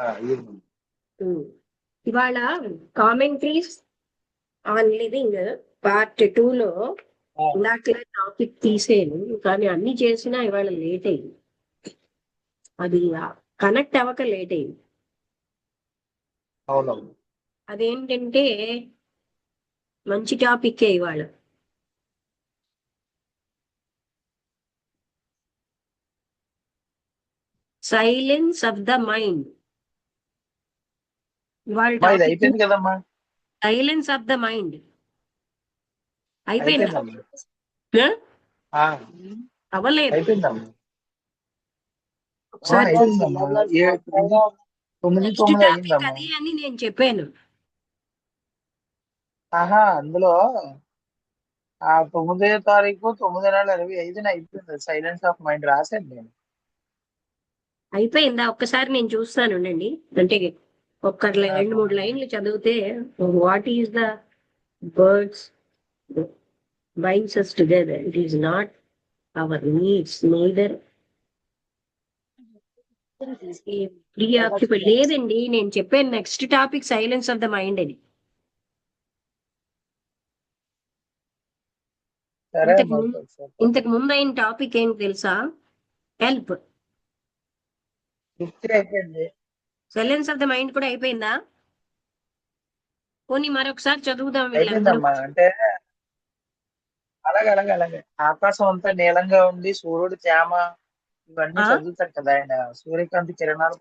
అయ్యింది. ఉమ్. ఇవాళ commentaries on living part 2లో ఇందాక టాపిక్ తీసేను, కానీ అన్ని చేసినా ఇవాళ లేట్ అయింది. అది కనెక్ట్ అవ్వక లేట్ అయింది. అవునవును. అదేంటంటే మంచి టాపిక్కే ఇవాళ. Silence of the mind. ఇవాళ మా ఇది టాపిక్ అయిపోయింది కదమ్మా. Silence of the mind. అయిపోయిందా? అయిపోయిందమ్మా. ఆ? ఆ, అవ్వలేదు. అయిపోయిందమ్మా. ఒకసారి అయిపోయిందమ్మా. 9 నెక్స్ట్ 9 టాపిక్ అయ్యిందమ్మా. అది అని నేను చెప్పాను. ఆహా, అందులో 9వ తారీఖు 9/25 అయిపోయింది. సైలెన్స్ ఆఫ్ మైండ్ రాశాను నేను. అయిపోయిందా? ఒక్కసారి నేను చూస్తాను ఉండండి. అంటే ఒక్క 2-3 లైన్లు చదివితే what is the birds binds us together. It is not our needs, neither preoccupied. లేదండి, నేను చెప్పాను next topic silence of the mind అని. సరే ఇంతకు అమ్మా. ముందు ఇంతకు ముందు అయిన టాపిక్ ఏంటి తెలుసా? హెల్ప్. ఫిఫ్త్ అయిపోయింది. సైలెన్స్ ఆఫ్ ద మైండ్ కూడా అయిపోయిందా? పోనీ మరొకసారి చదువుదాం వీళ్ళందరూ. అయిపోయిందమ్మా. అంటే అలాగే అలాగే అలాగే ఆకాశం అంతా నీలంగా ఉంది, సూర్యుడు తేమ, ఇవన్నీ ఆ చదువుతారు కదా ఆయన. సూర్యకాంతి కిరణాలు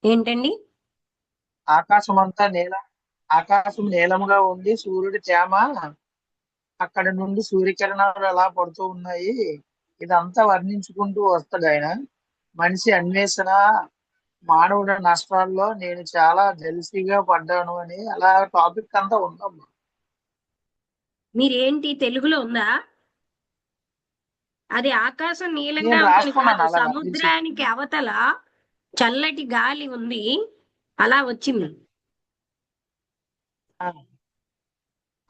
ఏంటండి? ఆకాశం అంతా ఆకాశం నీలంగా ఉంది, సూర్యుడు తేమ, అక్కడ నుండి సూర్యకిరణాలు ఎలా పడుతూ ఉన్నాయి, ఇదంతా వర్ణించుకుంటూ వస్తాడు ఆయన. మనిషి అన్వేషణ, మానవుడి నష్టాల్లో నేను చాలా జెల్సీగా పడ్డాను అని అలా టాపిక్ అంతా ఉందమ్మా. మీరేంటి తెలుగులో ఉందా? అది ఆకాశం నీలంగా నేను ఉందని రాసుకున్నాను కాదు, అలాగా సముద్రానికి అవతల చల్లటి గాలి ఉంది, అలా వచ్చింది. ఆ,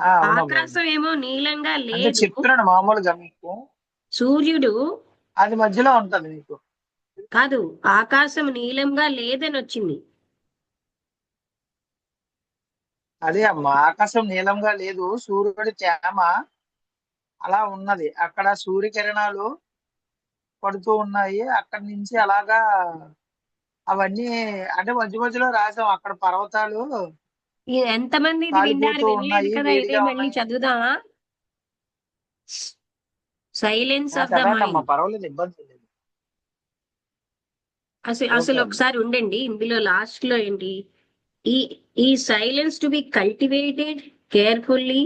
అవునమ్మా. ఆకాశం ఏమో నీలంగా అంటే లేదు, చెప్తున్నాను మామూలుగా మీకు. సూర్యుడు అది మధ్యలో ఉంటది మీకు. కాదు, ఆకాశం నీలంగా లేదని వచ్చింది. అదే అమ్మా, ఆకాశం నీలంగా లేదు, సూర్యుడి తేమ అలా ఉన్నది, అక్కడ సూర్యకిరణాలు పడుతూ ఉన్నాయి, అక్కడి నుంచి అలాగా అవన్నీ. అంటే మధ్య మధ్యలో రాసాం అక్కడ పర్వతాలు ఎంతమంది ఇది విన్నారు? కాలిపోతూ వినలేదు ఉన్నాయి, కదా? అయితే వేడిగా మళ్ళీ ఉన్నాయి. చదువుదామా? సైలెన్స్ ఆఫ్ ద చదవండి అమ్మా, మైండ్. పర్వాలేదు, ఇబ్బంది లేదు. అసలు ఓకే అసలు అమ్మా. ఒకసారి ఉండండి. ఇందులో లాస్ట్ లో ఏంటి? ఈ ఈ silence to be cultivated carefully,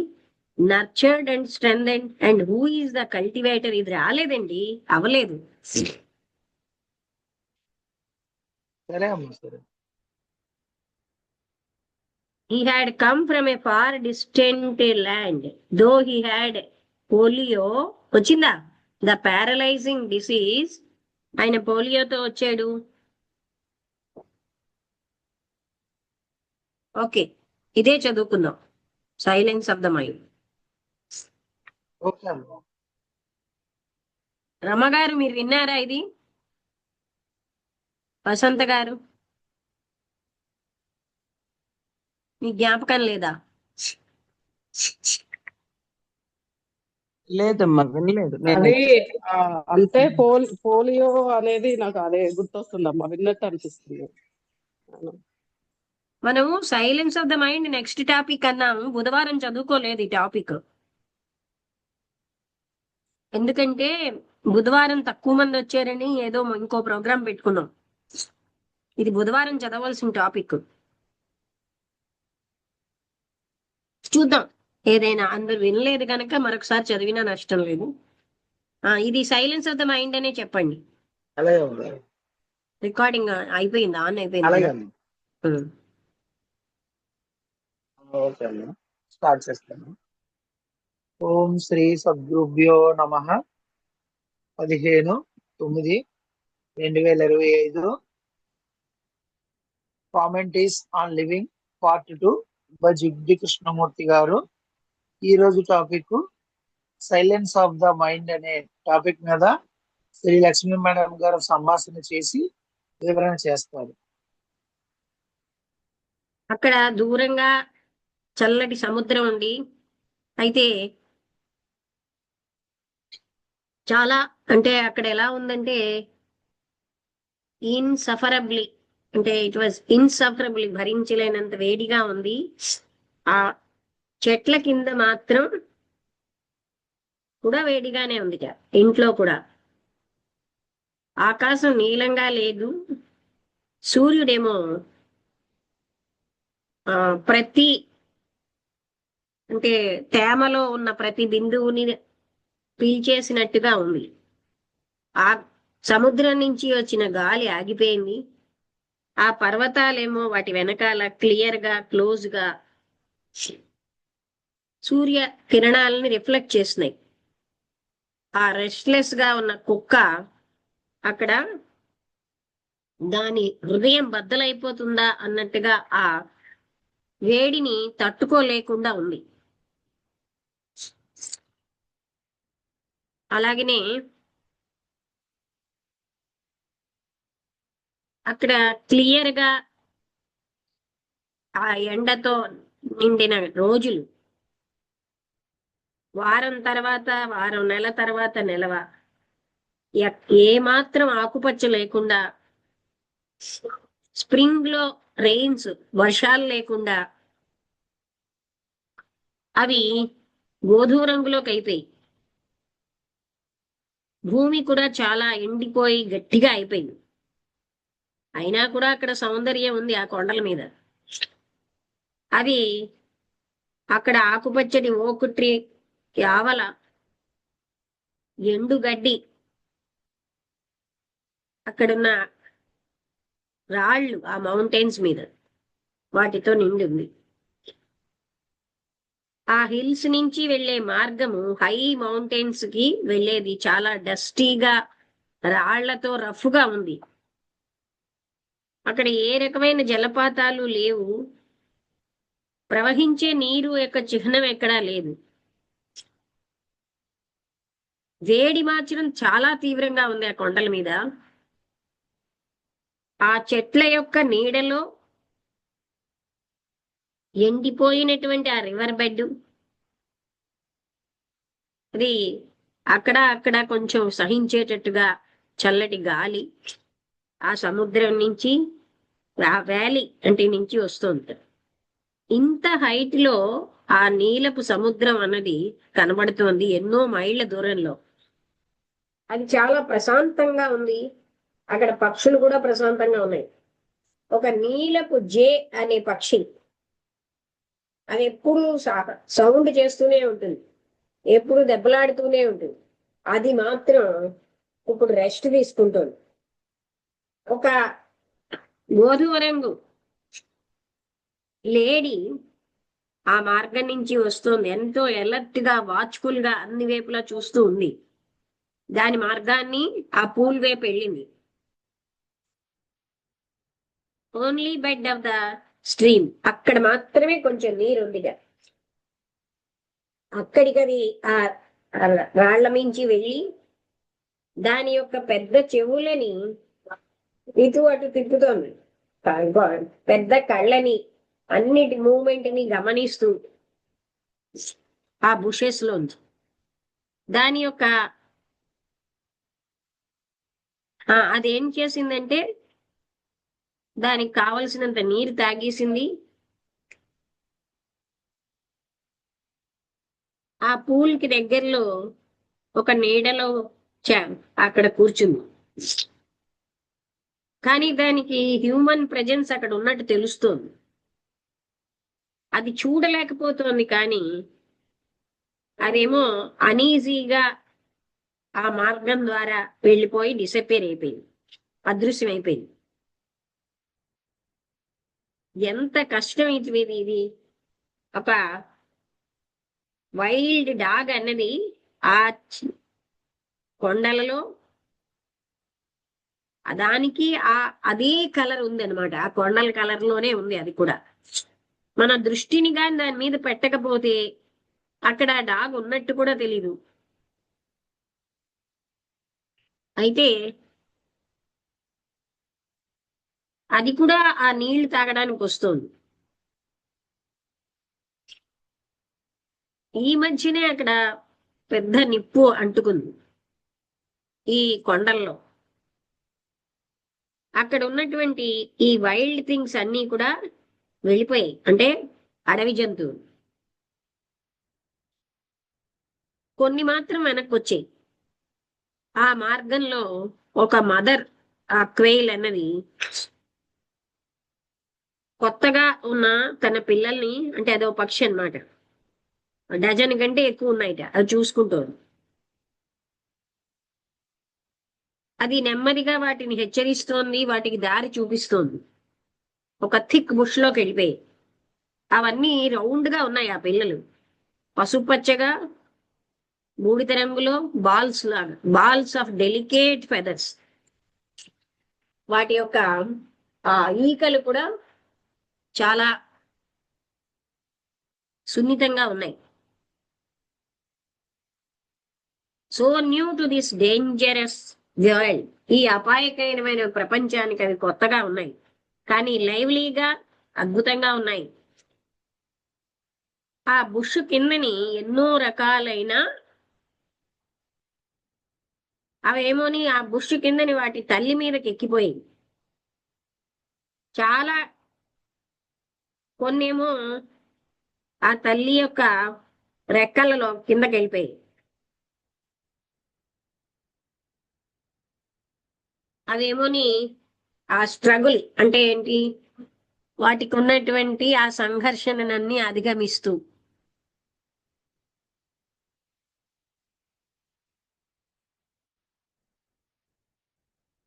nurtured and strengthened, and who is the cultivator? ఇది రాలేదండి, అవలేదు. సరే అమ్మా, సరే. He had come from a far distant land, though he had polio. వచ్చిందా? The paralyzing disease. ఆయన పోలియోతో వచ్చాడు. ఓకే, ఇదే చదువుకుందాం. Silence of the mind. Okay అమ్మా. రమగారు, మీరు విన్నారా ఇది? వసంత గారు, మీ జ్ఞాపకం లేదా? లేదమ్మా, వినలేదు నేను. అది ఆ, అంటే పోలియో అనేది నాకు అదే గుర్తొస్తుందమ్మా, విన్నట్టు అనిపిస్తుంది. మనము silence of the mind next topic అన్నాము. బుధవారం చదువుకోలేదు ఈ టాపిక్, ఎందుకంటే బుధవారం తక్కువ మంది వచ్చారని ఏదో ఇంకో ప్రోగ్రాం పెట్టుకున్నాం. ఇది బుధవారం చదవాల్సిన టాపిక్. చూద్దాం, ఏదైనా అందరు వినలేదు కనుక మరొకసారి చదివినా నష్టం లేదు. ఇది సైలెన్స్ ఆఫ్ ద మైండ్ అనే చెప్పండి. అలాగే ఉంది. రికార్డింగ్ అయిపోయిందా? ఆన్ అయిపోయింది అలాగే కదా? అమ్మా. ఉం. ఓకే అమ్మా, స్టార్ట్ చేస్తాను. ఓం శ్రీ సద్గురుభ్యో నమః. 15/9/2025 commentaries on living part 2 by Jiddu Krishnamurti గారు. ఈ రోజు topic silence of the mind అనే టాపిక్ మీద శ్రీ లక్ష్మీ మేడం గారు సంభాషణ చేసి వివరణ చేస్తారు. అక్కడ దూరంగా చల్లటి సముద్రం ఉంది. అయితే చాలా అంటే అక్కడ ఎలా ఉందంటే ఇన్సఫరబ్లీ, అంటే ఇట్ వాజ్ ఇన్సఫరబ్లీ, భరించలేనంత వేడిగా ఉంది. ఆ చెట్ల కింద మాత్రం కూడా వేడిగానే ఉంది. ఇంట్లో కూడా ఆకాశం నీలంగా లేదు. సూర్యుడేమో ప్రతి అంటే తేమలో ఉన్న ప్రతి బిందువుని పీల్చేసినట్టుగా ఉంది. ఆ సముద్రం నుంచి వచ్చిన గాలి ఆగిపోయింది. ఆ పర్వతాలేమో వాటి వెనకాల క్లియర్ గా క్లోజ్ గా సూర్య కిరణాలని రిఫ్లెక్ట్ చేస్తున్నాయి. ఆ రెస్ట్లెస్ గా ఉన్న కుక్క అక్కడ దాని హృదయం బద్దలైపోతుందా అన్నట్టుగా ఆ వేడిని తట్టుకోలేకుండా ఉంది. అలాగనే అక్కడ క్లియర్ గా ఆ ఎండతో నిండిన రోజులు వారం తర్వాత వారం, నెల తర్వాత నెలవ ఏ మాత్రం ఆకుపచ్చ లేకుండా, స్ప్రింగ్ లో రెయిన్స్ వర్షాలు లేకుండా అవి గోధుమ రంగులోకి అయిపోయి భూమి కూడా చాలా ఎండిపోయి గట్టిగా అయిపోయింది. అయినా కూడా అక్కడ సౌందర్యం ఉంది ఆ కొండల మీద. అది అక్కడ ఆకుపచ్చని ఓకు ట్రీ ఆవల ఎండుగడ్డి, అక్కడున్న రాళ్ళు ఆ మౌంటైన్స్ మీద వాటితో నిండి ఉంది. ఆ హిల్స్ నుంచి వెళ్లే మార్గము హై మౌంటైన్స్ కి వెళ్లేది చాలా డస్టీగా రాళ్లతో రఫ్ గా ఉంది. అక్కడ ఏ రకమైన జలపాతాలు లేవు. ప్రవహించే నీరు యొక్క చిహ్నం ఎక్కడా లేదు. వేడి మాత్రం చాలా తీవ్రంగా ఉంది ఆ కొండల మీద. ఆ చెట్ల యొక్క నీడలో ఎండిపోయినటువంటి ఆ రివర్ బెడ్, అది అక్కడ కొంచెం సహించేటట్టుగా చల్లటి గాలి ఆ సముద్రం నుంచి, ఆ వ్యాలీ అంటే నుంచి వస్తుంది. ఇంత హైట్ లో ఆ నీలపు సముద్రం అన్నది కనబడుతోంది ఎన్నో మైళ్ళ దూరంలో. అది చాలా ప్రశాంతంగా ఉంది. అక్కడ పక్షులు కూడా ప్రశాంతంగా ఉన్నాయి. ఒక నీలపు జే అనే పక్షి అది ఎప్పుడు సౌండ్ చేస్తూనే ఉంటుంది, ఎప్పుడు దెబ్బలాడుతూనే ఉంటుంది. అది మాత్రం ఇప్పుడు రెస్ట్ తీసుకుంటుంది. ఒక గోధుమ రంగు లేడీ ఆ మార్గం నుంచి వస్తుంది. ఎంతో ఎలర్ట్ గా, వాచ్ఫుల్ గా అన్ని వైపులా చూస్తూ ఉంది. దాని మార్గాన్ని ఆ పూల్ వైపు వెళ్ళింది. Only bed of the stream, అక్కడ మాత్రమే కొంచెం నీరు ఉందిగా. అక్కడికది ఆ రాళ్ల మించి వెళ్ళి దాని యొక్క పెద్ద చెవులని ఇటు అటు తిప్పుతోంది. పెద్ద కళ్ళని అన్నిటి మూమెంట్ ని గమనిస్తూ ఆ బుషెస్ లోంచి దాని యొక్క అదేం చేసిందంటే దానికి కావలసినంత నీరు తాగేసింది. ఆ పూల్ కి దగ్గరలో ఒక నీడలో అక్కడ కూర్చుంది. కానీ దానికి హ్యూమన్ ప్రెజెన్స్ అక్కడ ఉన్నట్టు తెలుస్తోంది. అది చూడలేకపోతోంది, కానీ అదేమో అనీజీగా ఆ మార్గం ద్వారా వెళ్ళిపోయి డిసప్పేర్ అయిపోయింది, అదృశ్యం అయిపోయింది. ఎంత కష్టం ఇది. ఒక వైల్డ్ డాగ్ అన్నది ఆ కొండలలో దానికి అదే కలర్ ఉంది అనమాట. ఆ కొండల కలర్ లోనే ఉంది అది కూడా. మన దృష్టిని కానీ దాని మీద పెట్టకపోతే అక్కడ ఆ డాగ్ ఉన్నట్టు కూడా తెలీదు. అయితే అది కూడా ఆ నీళ్లు తాగడానికి వస్తుంది. ఈ మధ్యనే అక్కడ పెద్ద నిప్పు అంటుకుంది ఈ కొండల్లో. అక్కడ ఉన్నటువంటి ఈ వైల్డ్ థింగ్స్ అన్నీ కూడా వెళ్ళిపోయాయి, అంటే అడవి జంతువులు. కొన్ని మాత్రం వెనక్కి వచ్చాయి. ఆ మార్గంలో ఒక మదర్ ఆ క్వెయిల్ అన్నది కొత్తగా ఉన్న తన పిల్లల్ని, అంటే అదో పక్షి అన్నమాట, డజన్ కంటే ఎక్కువ ఉన్నాయిట, అది చూసుకుంటోంది. అది నెమ్మదిగా వాటిని హెచ్చరిస్తోంది, వాటికి దారి చూపిస్తోంది. ఒక థిక్ బుష్ లోకి వెళ్ళిపోయి అవన్నీ రౌండ్ గా ఉన్నాయి. ఆ పిల్లలు పసుపచ్చగా, బూడిద రంగులో, బాల్స్ లాగా, బాల్స్ ఆఫ్ డెలికేట్ ఫెదర్స్. వాటి యొక్క ఆ ఈకలు కూడా చాలా సున్నితంగా ఉన్నాయి. So new to this dangerous world, ఈ అపాయకరమైన ప్రపంచానికి అవి కొత్తగా ఉన్నాయి, కానీ లైవ్లీగా అద్భుతంగా ఉన్నాయి. ఆ బుష్ కిందని ఎన్నో రకాలైన అవేమోని ఆ బుష్ కిందని వాటి తల్లి మీదకి ఎక్కిపోయి, చాలా కొన్నేమో ఆ తల్లి యొక్క రెక్కలలో కిందకి వెళ్ళిపోయి, అవేమోని ఆ స్ట్రగుల్ అంటే ఏంటి, వాటికి ఉన్నటువంటి ఆ సంఘర్షణనన్నీ అధిగమిస్తూ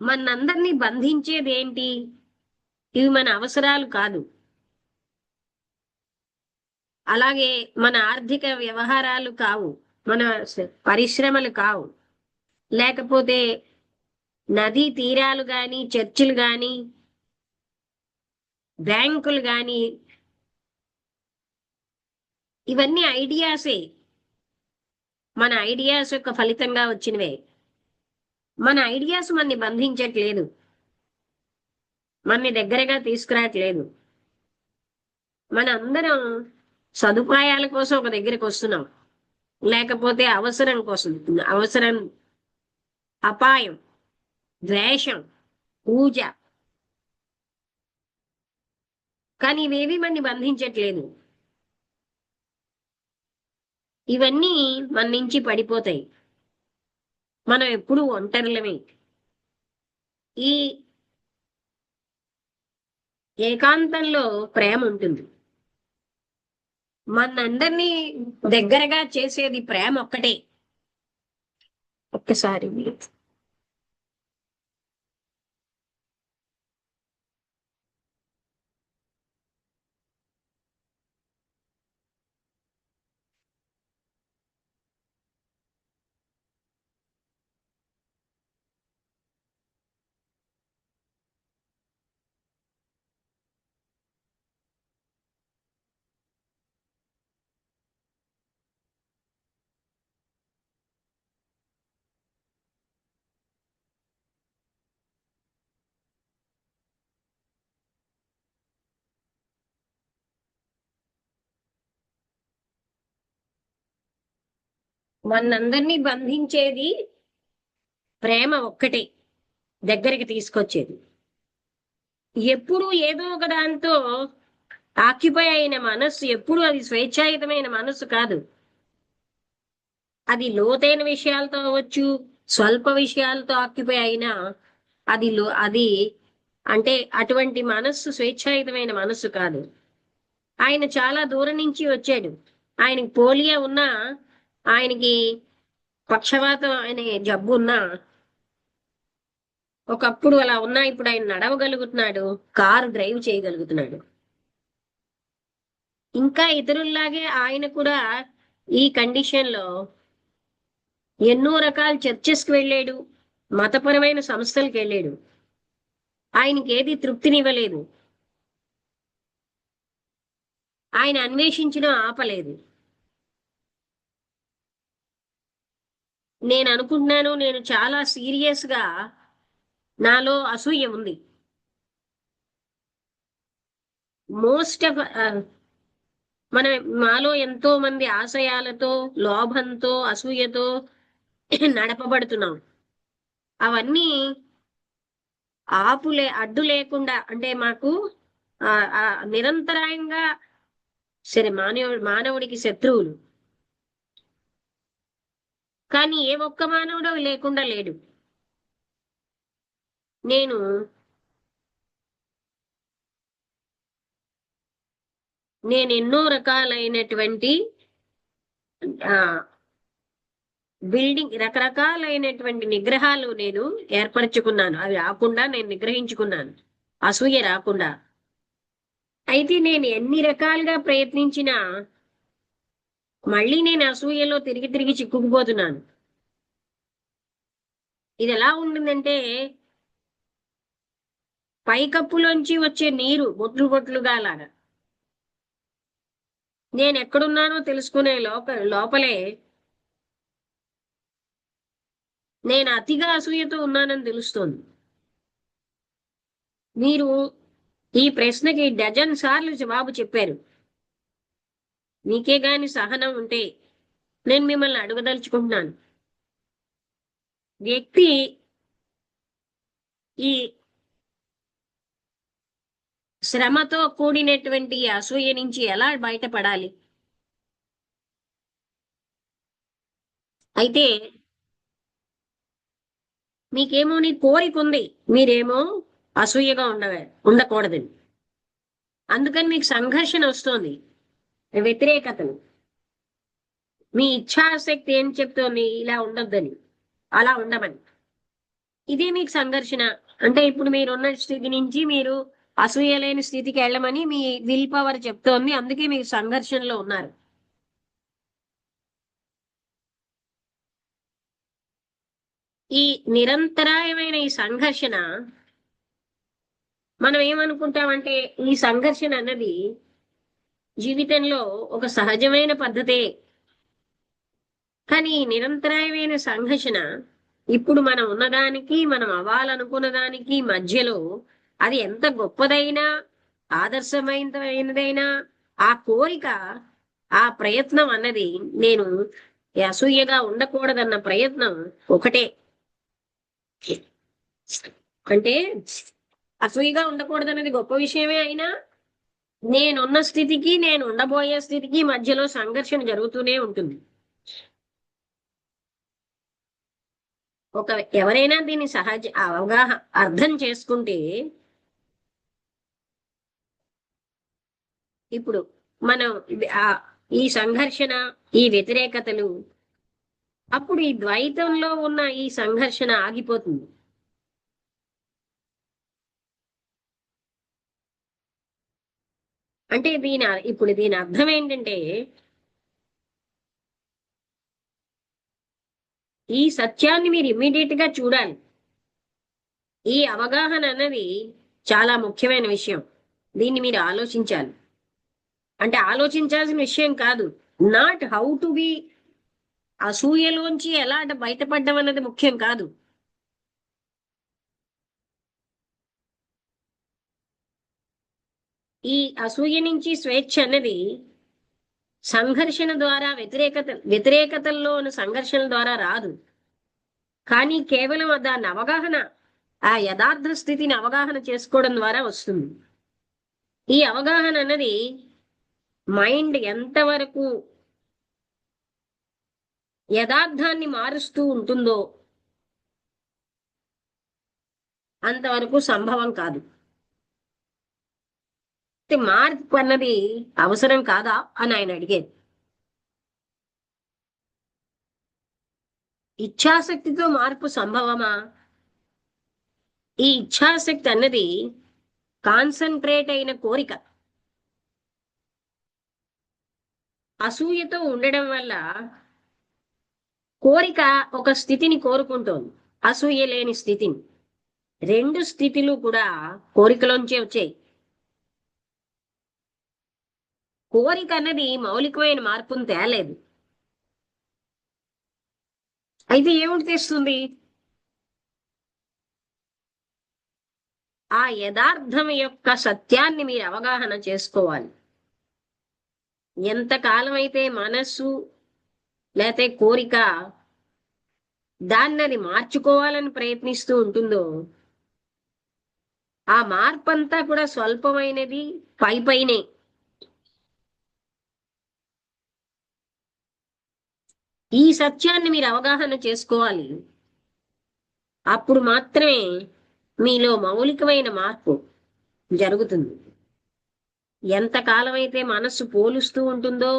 మనందరినీ బంధించేది ఏంటి, ఇవి మన అవసరాలు కాదు, అలాగే మన ఆర్థిక వ్యవహారాలు కావు, మన పరిశ్రమలు కావు, లేకపోతే నదీ తీరాలు గాని, చర్చిలు గాని, బ్యాంకులు గాని, ఇవన్నీ ఐడియాసే, మన ఐడియాస్ యొక్క ఫలితంగా వచ్చినవే. మన ఐడియాస్ మనని బంధించట్లేదు, మనని దగ్గరగా తీసుకురావట్లేదు. మన అందరం సదుపాయాల కోసం ఒక దగ్గరికి వస్తున్నాం, లేకపోతే అవసరం కోసం, అవసరం, అపాయం, ద్వేషం, పూజ, కానీ ఇవేవి మనని బంధించట్లేదు. ఇవన్నీ మన నుంచి పడిపోతాయి. మనం ఎప్పుడూ ఒంటరిలమే. ఈ ఏకాంతంలో ప్రేమ ఉంటుంది. మనందరినీ దగ్గరగా చేసేది ప్రేమ ఒక్కటే. ఒక్కసారి మనందరినీ బంధించేది ప్రేమ ఒక్కటే, దగ్గరికి తీసుకొచ్చేది. ఎప్పుడు ఏదో ఒక దాంతో ఆక్యుపై అయిన మనస్సు ఎప్పుడు అది స్వేచ్ఛాయుతమైన మనస్సు కాదు. అది లోతైన విషయాలతో అవ్వచ్చు, స్వల్ప విషయాలతో ఆక్యుపై అయినా అది అంటే అటువంటి మనస్సు స్వేచ్ఛాయుతమైన మనస్సు కాదు. ఆయన చాలా దూరం నుంచి వచ్చాడు. ఆయనకి పోలియో ఉన్నా, ఆయనకి పక్షవాతం అనే జబ్బు ఉన్నా, ఒకప్పుడు అలా ఉన్నా, ఇప్పుడు ఆయన నడవగలుగుతున్నాడు, కారు డ్రైవ్ చేయగలుగుతున్నాడు. ఇంకా ఇతరుల్లాగే ఆయన కూడా ఈ కండిషన్ లో ఎన్నో రకాల చర్చెస్కి వెళ్ళాడు, మతపరమైన సంస్థలకు వెళ్ళాడు. ఆయనకి ఏది తృప్తినివ్వలేదు, ఆయన అన్వేషించడం ఆపలేదు. నేను అనుకుంటున్నాను, నేను చాలా సీరియస్ గా, నాలో అసూయ ఉంది. మోస్ట్ ఆఫ్ మాలో ఎంతో మంది ఆశయాలతో, లోభంతో, అసూయతో నడపబడుతున్నాం. అవన్నీ అడ్డు లేకుండా, అంటే మాకు ఆ ఆ నిరంతరాయంగా సరే మానవుడికి శత్రువులు, కానీ ఏ ఒక్క మానవుడు లేకుండా లేడు. నేను ఎన్నో రకాలైనటువంటి ఆ రకరకాలైనటువంటి నిగ్రహాలు నేను ఏర్పరచుకున్నాను. అవి రాకుండా నేను నిగ్రహించుకున్నాను, అసూయ రాకుండా. అయితే నేను ఎన్ని రకాలుగా ప్రయత్నించినా మళ్ళీ నేను అసూయలో తిరిగి తిరిగి చిక్కుకుపోతున్నాను. ఇది ఎలా ఉంటుందంటే, పైకప్పులోంచి వచ్చే నీరు బొట్లు బొట్లుగా లాగా నేను ఎక్కడున్నానో తెలుసుకునే లోపలే నేను అతిగా అసూయతో ఉన్నానని తెలుస్తోంది. మీరు ఈ ప్రశ్నకి డజన్ సార్లు జవాబు చెప్పారు. మీకే గాని సహనం ఉంటే నేను మిమ్మల్ని అడగదలుచుకుంటున్నాను. వ్యక్తి ఈ శ్రమతో కూడినటువంటి అసూయ నుంచి ఎలా బయటపడాలి? అయితే మీకేమో నీ కోరిక ఉంది, మీరేమో అసూయగా ఉండకూడదని. అందుకని మీకు సంఘర్షణ వస్తోంది, వ్యతిరేకతలు. మీ ఇచ్ఛాశక్తి ఏం చెప్తోంది? ఇలా ఉండొద్దని, అలా ఉండమని. ఇదే మీకు సంఘర్షణ. అంటే ఇప్పుడు మీరున్న స్థితి నుంచి మీరు అసూయ లేని స్థితికి వెళ్ళమని మీ విల్ పవర్ చెప్తోంది. అందుకే మీరు సంఘర్షణలో ఉన్నారు. ఈ నిరంతరాయమైన ఈ సంఘర్షణ, మనం ఏమనుకుంటామంటే ఈ సంఘర్షణ అన్నది జీవితంలో ఒక సహజమైన పద్ధతే. కానీ ఈ నిరంతరాయమైన సంఘర్షణ ఇప్పుడు మనం ఉన్నదానికి, మనం అవ్వాలనుకున్న దానికి మధ్యలో అది ఎంత గొప్పదైనా, ఆదర్శమైనదైనా, ఆ కోరిక, ఆ ప్రయత్నం అన్నది, నేను అసూయగా ఉండకూడదన్న ప్రయత్నం ఒకటే. అంటే అసూయగా ఉండకూడదన్నది గొప్ప విషయమే అయినా, నేనున్న స్థితికి నేను ఉండబోయే స్థితికి మధ్యలో సంఘర్షణ జరుగుతూనే ఉంటుంది. ఎవరైనా దీన్ని అర్థం చేసుకుంటే, ఇప్పుడు మనం ఈ సంఘర్షణ, ఈ వ్యతిరేకతలు, అప్పుడు ఈ ద్వైతంలో ఉన్న ఈ సంఘర్షణ ఆగిపోతుంది. అంటే ఇప్పుడు దీని అర్థం ఏంటంటే, ఈ సత్యాన్ని మీరు ఇమ్మీడియట్ గా చూడాలి. ఈ అవగాహన అన్నది చాలా ముఖ్యమైన విషయం. దీన్ని మీరు ఆలోచించాలి. అంటే ఆలోచించాల్సిన విషయం కాదు, నాట్ హౌ టు బి, అసూయలోంచి ఎలా బయటపడ్డం అన్నది ముఖ్యం కాదు. ఈ అసూయ నుంచి స్వేచ్ఛ అన్నది సంఘర్షణ ద్వారా, వ్యతిరేకతల్లో ఉన్న సంఘర్షణ ద్వారా రాదు. కానీ కేవలం దాని అవగాహన, ఆ యథార్థ స్థితిని అవగాహన చేసుకోవడం ద్వారా వస్తుంది. ఈ అవగాహన అన్నది మైండ్ ఎంతవరకు యథార్థాన్ని మారుస్తూ ఉంటుందో అంతవరకు సంభవం కాదు. మార్పు అన్నది అవసరం కాదా అని ఆయన అడిగారు. ఇచ్ఛాశక్తితో మార్పు సంభవమా? ఈ ఇచ్ఛాశక్తి అన్నది కాన్సన్ట్రేట్ అయిన కోరిక. అసూయతో ఉండడం వల్ల కోరిక ఒక స్థితిని కోరుకుంటోంది, అసూయ లేని స్థితిని. రెండు స్థితిలు కూడా కోరికలోంచే వచ్చాయి. కోరిక అన్నది మౌలికమైన మార్పును తేలేదు. అయితే ఏమిటి తెస్తుంది? ఆ యథార్థం యొక్క సత్యాన్ని మీరు అవగాహన చేసుకోవాలి. ఎంతకాలం అయితే మనస్సు లేతే కోరిక దాన్ని అది మార్చుకోవాలని ప్రయత్నిస్తూ ఉంటుందో ఆ మార్పు అంతా కూడా స్వల్పమైనది, పైనే. ఈ సత్యాన్ని మీరు అవగాహన చేసుకోవాలి. అప్పుడు మాత్రమే మీలో మౌలికమైన మార్పు జరుగుతుంది. ఎంతకాలం అయితే మనస్సు పోలుస్తూ ఉంటుందో,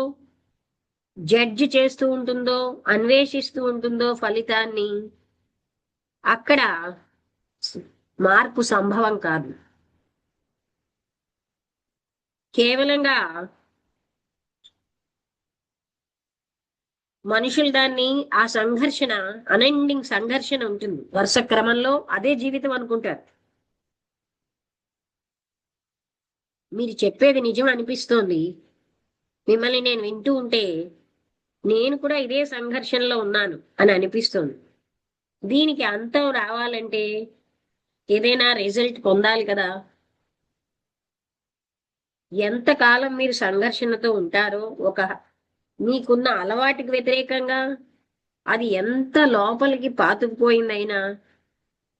జడ్జి చేస్తూ ఉంటుందో, అన్వేషిస్తూ ఉంటుందో ఫలితాన్ని, అక్కడ మార్పు సంభవం కాదు. కేవలంగా మనుషులు దాన్ని ఆ సంఘర్షణ, అన్ఎండింగ్ సంఘర్షణ ఉంటుంది వరుస క్రమంలో, అదే జీవితం అనుకుంటారు. మీరు చెప్పేది నిజం అనిపిస్తోంది, మిమ్మల్ని నేను వింటూ ఉంటే నేను కూడా ఇదే సంఘర్షణలో ఉన్నాను అని అనిపిస్తుంది. దీనికి అంతం రావాలంటే ఏదైనా రిజల్ట్ పొందాలి కదా. ఎంతకాలం మీరు సంఘర్షణతో ఉంటారో, మీకున్న అలవాటుకి వ్యతిరేకంగా అది ఎంత లోపలికి పాతుకుపోయిందైనా,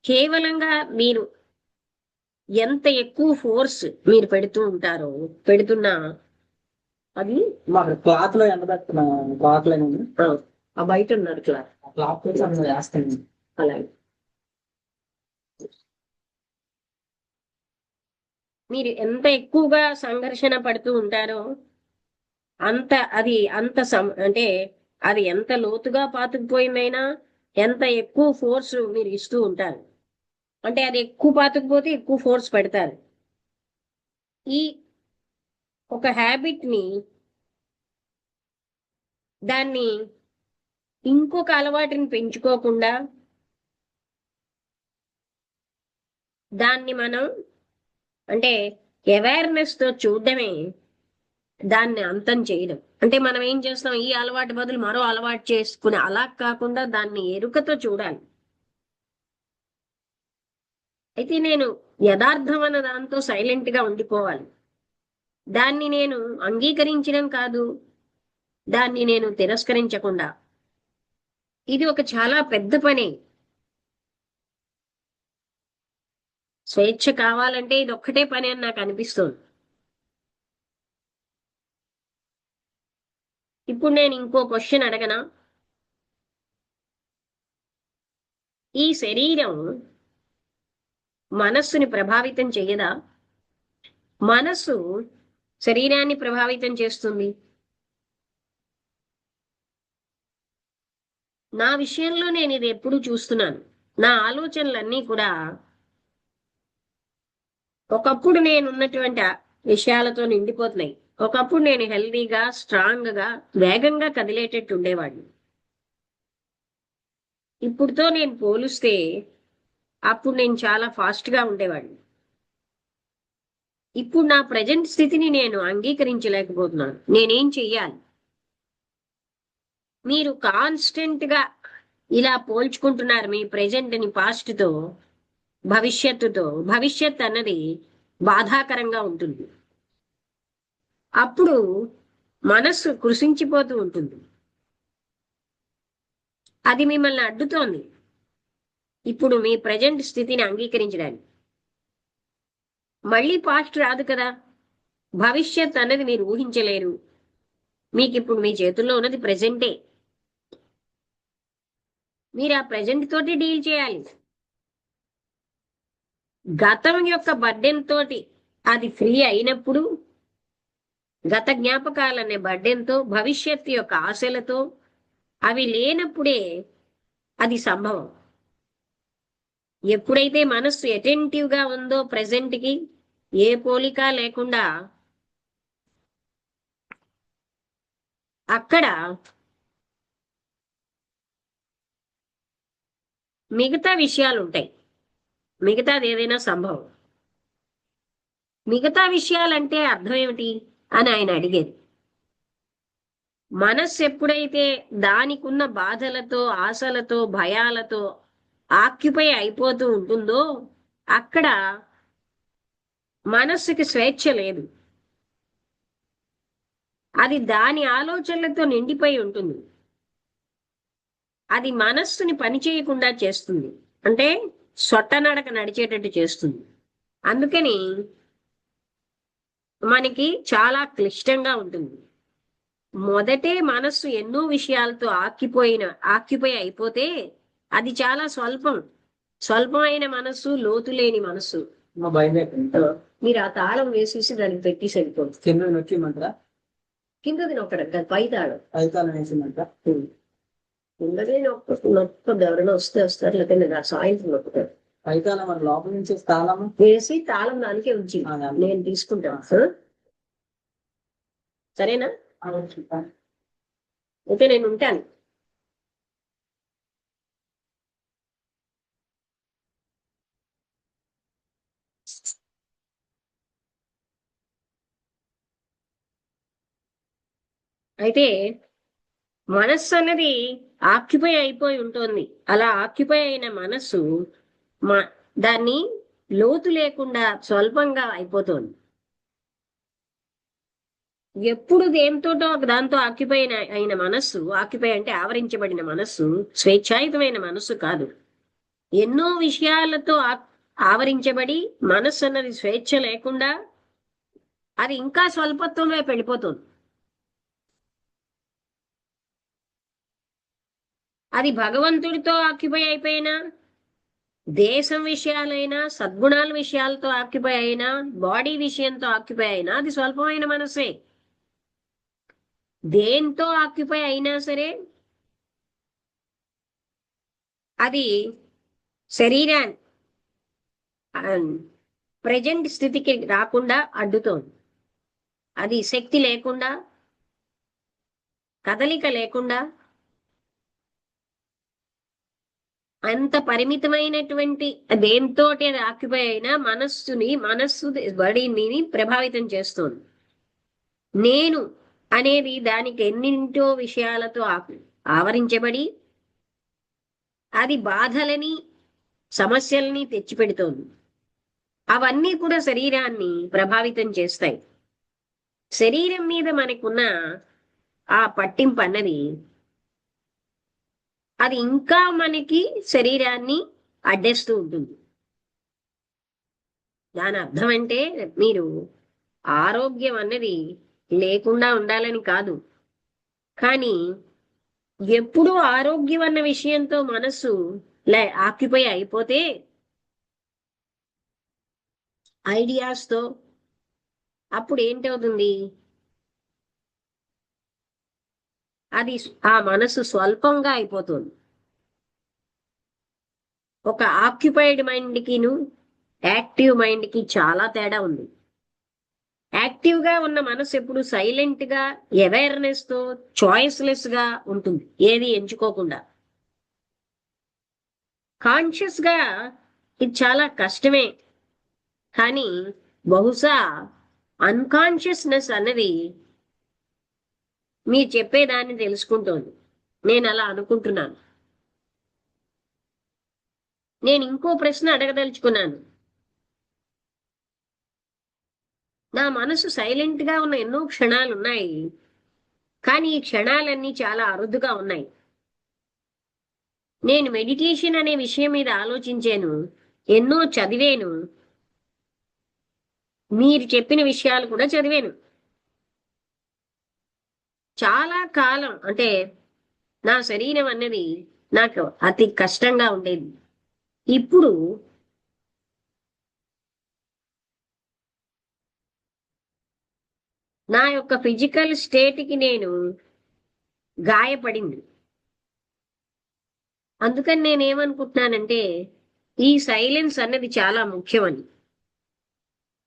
కేవలంగా మీరు ఎంత ఎక్కువ ఫోర్స్ మీరు పెడుతున్నా అది మాకు క్లాత్ లో ఎండబెడుతున్నా, క్లాత్ లో ఆ బయట ఉన్నారు క్లాత్ వేస్తాను. అలాగే మీరు ఎంత ఎక్కువగా సంఘర్షణ పడుతూ ఉంటారో అంటే అది ఎంత లోతుగా పాతుకుపోయిందైనా, ఎంత ఎక్కువ ఫోర్స్ మీరు ఇస్తూ ఉంటారు. అంటే అది ఎక్కువ పాతుకుపోతే ఎక్కువ ఫోర్స్ పెడతారు. ఈ ఒక హ్యాబిట్ ని, దాన్ని ఇంకొక అలవాటుని పెంచుకోకుండా దాన్ని మనం అంటే అవేర్నెస్ తో చూడడమే దాన్ని అంతం చేయడం. అంటే మనం ఏం చేస్తాం, ఈ అలవాటు బదులు మరో అలవాటు చేసుకుని, అలా కాకుండా దాన్ని ఎరుకతో చూడాలి. అయితే నేను యథార్థం అన్న దాంతో సైలెంట్ గా ఉండిపోవాలి. దాన్ని నేను అంగీకరించడం కాదు, దాన్ని నేను తిరస్కరించకుండా. ఇది ఒక చాలా పెద్ద పని. స్వేచ్ఛ కావాలంటే ఇది ఒక్కటే పని అని నాకు అనిపిస్తుంది. ఇప్పుడు నేను ఇంకో క్వశ్చన్ అడగనా? ఈ శరీరం మనస్సుని ప్రభావితం చెయ్యదా? మనస్సు శరీరాన్ని ప్రభావితం చేస్తుంది. నా విషయంలో నేను ఇది ఎప్పుడు చూస్తున్నాను. నా ఆలోచనలన్నీ కూడా ఒకప్పుడు నేను ఉన్నటువంటి విషయాలతో నిండిపోతున్నాయి. ఒకప్పుడు నేను హెల్దీగా, స్ట్రాంగ్ గా, వేగంగా కదిలేటట్టు ఉండేవాడిని. ఇప్పుడుతో నేను పోలిస్తే అప్పుడు నేను చాలా ఫాస్ట్ గా ఉండేవాడిని. ఇప్పుడు నా ప్రజెంట్ స్థితిని నేను అంగీకరించలేకపోతున్నాను. నేనేం చెయ్యాలి? మీరు కాన్స్టెంట్ గా ఇలా పోల్చుకుంటున్నారు మీ ప్రజెంట్ ని పాస్ట్ తో, భవిష్యత్తుతో. భవిష్యత్ అన్నది బాధాకరంగా ఉంటుంది. అప్పుడు మనస్సు కృషించిపోతూ ఉంటుంది. అది మిమ్మల్ని అడ్డుతోంది ఇప్పుడు మీ ప్రజెంట్ స్థితిని అంగీకరించడానికి. మళ్ళీ పాస్ట్ రాదు కదా. భవిష్యత్ అన్నది మీరు ఊహించలేరు. మీకు ఇప్పుడు మీ చేతుల్లో ఉన్నది ప్రజెంటే. మీరు ఆ ప్రజెంట్ తోటి డీల్ చేయాలి. గతం యొక్క బర్డెన్ తోటి అది ఫ్రీ అయినప్పుడు, గత జ్ఞాపకాలనే బర్డెన్తో, భవిష్యత్తు యొక్క ఆశలతో అవి లేనప్పుడే అది సంభవం. ఎప్పుడైతే మనస్సు అటెంటివ్ గా ఉందో ప్రెజెంట్ కి, ఏ పోలిక లేకుండా, అక్కడ మిగతా విషయాలు ఉంటాయి. మిగతాది ఏదైనా సంభవం. మిగతా విషయాలంటే అర్థం ఏమిటి అని ఆయన అడిగేది. మనస్సు ఎప్పుడైతే దానికున్న బాధలతో, ఆశలతో, భయాలతో ఆక్యుపై అయిపోతూ ఉంటుందో అక్కడ మనస్సుకి స్వేచ్ఛ లేదు. అది దాని ఆలోచనలతో నిండిపోయి ఉంటుంది. అది మనస్సుని పని చేయకుండా చేస్తుంది, అంటే సొట్టనడక నడిచేటట్టు చేస్తుంది. అందుకని మనకి చాలా క్లిష్టంగా ఉంటుంది. మొదటే మనస్సు ఎన్నో విషయాలతో ఆక్యుపై అయిపోతే అది చాలా స్వల్పమైన మనస్సు, లోతు లేని మనస్సు. మా భయం అయిపోయింది. మీరు ఆ తాళం వేసేసి దానికి పెట్టి సరిపోతుంది. కింద నొక్కిమంటారా? కిందది నొక్కడం కాదు, పై తాళం. ఫలితాలను వేసిమంటారా? కిందదే నొక్కదు. ఎవరైనా వస్తారు, లేకపోతే నేను ఆ సాయంత్రం నొక్కుతారు. ఫలితాలు మన లోపల నుంచి స్థానము వేసి తాళం దానికే ఉంచి నేను తీసుకుంటాను. సరేనా? ఓకే, నేను ఉంటాను. అయితే మనస్సు అన్నది ఆక్యుపై అయిపోయి ఉంటుంది. అలా ఆక్యుపై అయిన మనస్సు దాన్ని లోతు లేకుండా స్వల్పంగా అయిపోతుంది. ఎప్పుడు దేంతోటో దాంతో అయిన మనస్సు, ఆక్యుపై అంటే ఆవరించబడిన మనస్సు స్వేచ్ఛాయుతమైన మనస్సు కాదు. ఎన్నో విషయాలతో ఆవరించబడి మనస్సు అన్నది స్వేచ్ఛ లేకుండా అది ఇంకా స్వల్పత్వంలో వెళ్ళిపోతుంది. అది భగవంతుడితో ఆక్యుపై అయిపోయినా, దేశం విషయాలైనా, సద్గుణాల విషయాలతో ఆక్యుపై అయినా, బాడీ విషయంతో ఆక్యుపై అయినా అది స్వల్పమైన మనసే. దేంతో ఆక్యుపై అయినా సరే అది శరీరాన్ని ప్రజెంట్ స్థితికి రాకుండా అడ్డుతోంది. అది శక్తి లేకుండా, కదలిక లేకుండా, అంత పరిమితమైనటువంటి దేంతో అది ఆక్యుపై అయినా మనస్సు బాడీని ప్రభావితం చేస్తుంది. నేను అనేది దానికి ఎన్నింటో విషయాలతో ఆవరించబడి అది బాధలని, సమస్యల్ని తెచ్చిపెడుతోంది. అవన్నీ కూడా శరీరాన్ని ప్రభావితం చేస్తాయి. శరీరం మీద మనకున్న ఆ పట్టింపు అన్నది అది ఇంకా మనకి శరీరాన్ని అడ్డేస్తూ ఉంటుంది. దాని అర్థం అంటే మీరు ఆరోగ్యం అన్నది లేకుండా ఉండాలని కాదు, కానీ ఎప్పుడూ ఆరోగ్యం అన్న విషయంతో మనస్సు ఆక్యుపై అయిపోతే ఐడియాస్తో అప్పుడు ఏంటవుతుంది? అది ఆ మనసు స్వల్పంగా అయిపోతుంది. ఒక ఆక్యుపైడ్ మైండ్కిను యాక్టివ్ మైండ్కి చాలా తేడా ఉంది. యాక్టివ్గా ఉన్న మనసు ఎప్పుడు సైలెంట్గా, అవేర్నెస్తో, చాయిస్లెస్గా ఉంటుంది, ఏది ఎంచుకోకుండా. కాన్షియస్గా ఇది చాలా కష్టమే, కానీ బహుశా అన్కాన్షియస్నెస్ అన్నది మీరు చెప్పేదాన్ని తెలుసుకుంటోంది. నేను అలా అనుకుంటున్నాను. నేను ఇంకో ప్రశ్న అడగదలుచుకున్నాను. నా మనసు సైలెంట్గా ఉన్న ఎన్నో క్షణాలు ఉన్నాయి, కానీ ఈ క్షణాలన్నీ చాలా అరుదుగా ఉన్నాయి. నేను మెడిటేషన్ అనే విషయం మీద ఆలోచించాను, ఎన్నో చదివాను, మీరు చెప్పిన విషయాలు కూడా చదివాను. చాలా కాలం అంటే నా శరీరం అన్నది నాకు అతి కష్టంగా ఉండేది. ఇప్పుడు నా యొక్క ఫిజికల్ స్టేట్కి నేను గాయపడింది. అందుకని నేనేమనుకుంటున్నానంటే ఈ సైలెన్స్ అన్నది చాలా ముఖ్యమని.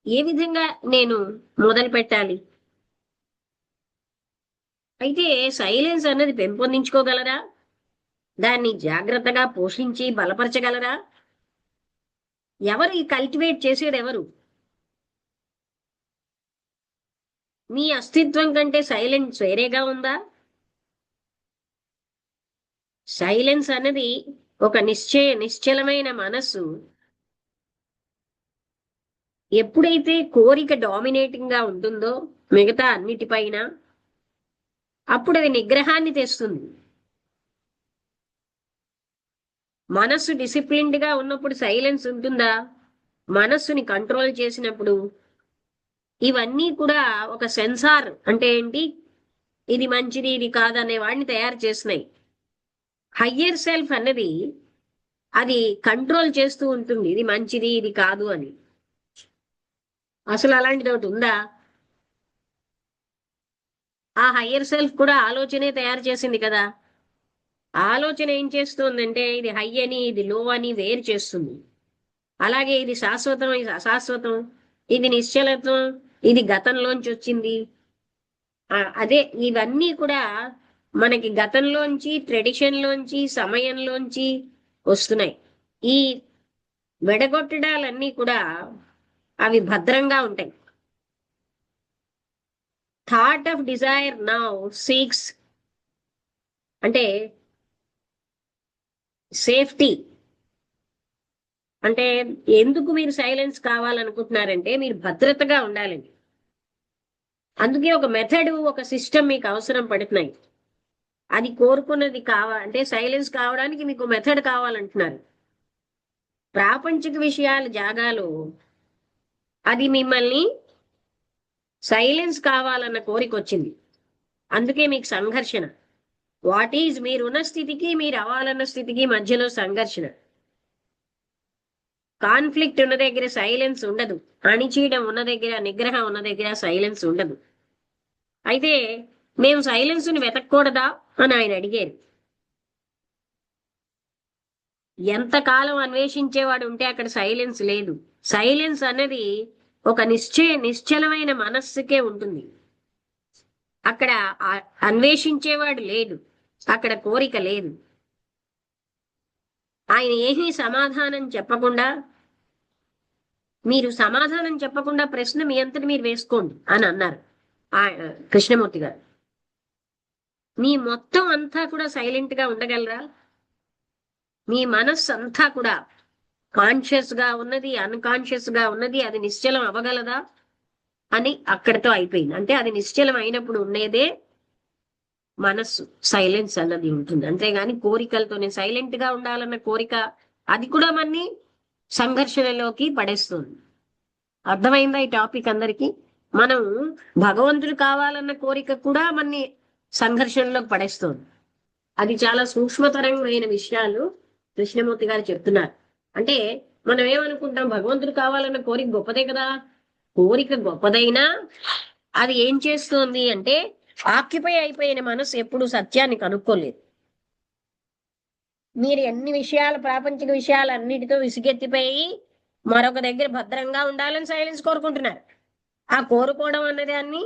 ఏ విధంగా నేను మొదలు పెట్టాలి? అయితే సైలెన్స్ అన్నది పెంపొందించుకోగలరా? దాన్ని జాగ్రత్తగా పోషించి బలపరచగలరా? ఎవరు ఈ కల్టివేట్ చేసేది? ఎవరు? మీ అస్తిత్వం కంటే సైలెన్స్ వేరేగా ఉందా? సైలెన్స్ అన్నది ఒక నిశ్చలమైన మనస్సు ఎప్పుడైతే కోరిక డామినేటింగ్ గా ఉంటుందో మిగతా అన్నిటిపైన, అప్పుడు అది నిగ్రహాన్ని తెస్తుంది. మనస్సు డిసిప్లిన్డ్ గా ఉన్నప్పుడు సైలెన్స్ ఉంటుందా? మనస్సుని కంట్రోల్ చేసినప్పుడు ఇవన్నీ కూడా ఒక సెన్సార్ అంటే ఏంటి, ఇది మంచిది ఇది కాదనే వాడిని తయారు చేసినాయి. హయ్యర్ సెల్ఫ్ అన్నది అది కంట్రోల్ చేస్తూ ఉంటుంది, ఇది మంచిది ఇది కాదు అని. అసలు అలాంటిది ఒకటి ఉందా? ఆ హయ్యర్ సెల్ఫ్ కూడా ఆలోచనే తయారు చేసింది కదా. ఆలోచన ఏం చేస్తుందంటే ఇది హై అని ఇది లో అని వేరు చేస్తుంది. అలాగే ఇది శాశ్వతం ఇది అశాశ్వతం, ఇది నిశ్చలత్వం ఇది గతంలోంచి వచ్చింది. అదే ఇవన్నీ కూడా మనకి గతంలోంచి ట్రెడిషన్లోంచి సమయంలోంచి వస్తున్నాయి. ఈ వెడగొట్టడాలన్నీ కూడా అవి భద్రంగా ఉంటాయి. Thought of desire now seeks అంటే సేఫ్టీ. అంటే ఎందుకు మీరు సైలెన్స్ కావాలనుకుంటున్నారంటే మీరు భద్రతగా ఉండాలండి. అందుకే ఒక మెథడ్ ఒక సిస్టమ్ మీకు అవసరం పడుతున్నాయి. అది కోరుకున్నది అంటే సైలెన్స్ కావడానికి మీకు మెథడ్ కావాలంటున్నారు. ప్రాపంచిక విషయాల జాగాలో అది మిమ్మల్ని సైలెన్స్ కావాలన్న కోరిక వచ్చింది. అందుకే మీకు సంఘర్షణ. వాట్ ఈజ్ మీరున్న స్థితికి మీరు అవ్వాలన్న స్థితికి మధ్యలో సంఘర్షణ. కాన్ఫ్లిక్ట్ ఉన్న దగ్గర సైలెన్స్ ఉండదు, అణిచేయడం ఉన్న దగ్గర నిగ్రహం ఉన్న దగ్గర సైలెన్స్ ఉండదు. అయితే మేము సైలెన్స్ ని వెతకూడదా అని ఆయన అడిగారు. ఎంతకాలం అన్వేషించేవాడు ఉంటే అక్కడ సైలెన్స్ లేదు. సైలెన్స్ అన్నది ఒక నిశ్చలమైన మనస్సుకే ఉంటుంది. అక్కడ అన్వేషించేవాడు లేడు, అక్కడ కోరిక లేదు. ఆయన ఏమీ సమాధానం చెప్పకుండా, మీరు సమాధానం చెప్పకుండా ప్రశ్న మీ అంతటి మీరు వేసుకోండి అని అన్నారు కృష్ణమూర్తి గారు. మీ మొత్తం అంతా కూడా సైలెంట్ గా ఉండగలరా? మీ మనస్సు అంతా కూడా కాన్షియస్ గా ఉన్నది అన్కాన్షియస్ గా ఉన్నది అది నిశ్చలం అవ్వగలదా అని అక్కడితో అయిపోయింది. అంటే అది నిశ్చలం అయినప్పుడు ఉండేదే మనస్సు, సైలెన్స్ అన్నది ఉంటుంది. అంతేగాని కోరికలతో నేను సైలెంట్ గా ఉండాలన్న కోరిక అది కూడా మనని సంఘర్షణలోకి పడేస్తుంది. అర్థమైందా ఈ టాపిక్ అందరికి? మనం భగవంతుడు కావాలన్న కోరిక కూడా మనని సంఘర్షణలోకి పడేస్తుంది. అది చాలా సూక్ష్మతరమైన విషయాలు కృష్ణమూర్తి గారు చెప్తున్నారు. అంటే మనం ఏమనుకుంటాం, భగవంతుడు కావాలన్న కోరిక గొప్పదే కదా. కోరిక గొప్పదైనా అది ఏం చేస్తుంది అంటే ఆక్యుపై అయిపోయిన మనసు ఎప్పుడు సత్యాన్ని కనుక్కోలేదు. మీరు ఎన్ని విషయాలు ప్రాపంచిక విషయాలు అన్నిటితో విసిగెత్తిపోయి మరొక దగ్గర భద్రంగా ఉండాలని సైలెన్స్ కోరుకుంటున్నారు. ఆ కోరుకోవడం అన్నది దాన్ని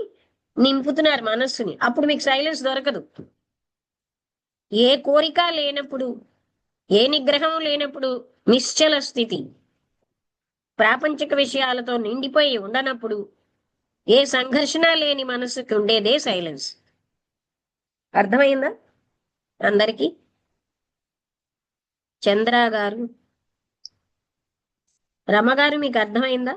నింపుతున్నారు మనస్సుని. అప్పుడు మీకు సైలెన్స్ దొరకదు. ఏ కోరిక లేనప్పుడు, ఏ నిగ్రహం లేనప్పుడు నిశ్చల స్థితి, ప్రాపంచిక విషయాలతో నిండిపోయి ఉండనప్పుడు, ఏ సంఘర్షణ లేని మనసుకి ఉండేదే సైలెన్స్. అర్థమైందా అందరికీ? చంద్ర గారు, రమ గారు మీకు అర్థమైందా?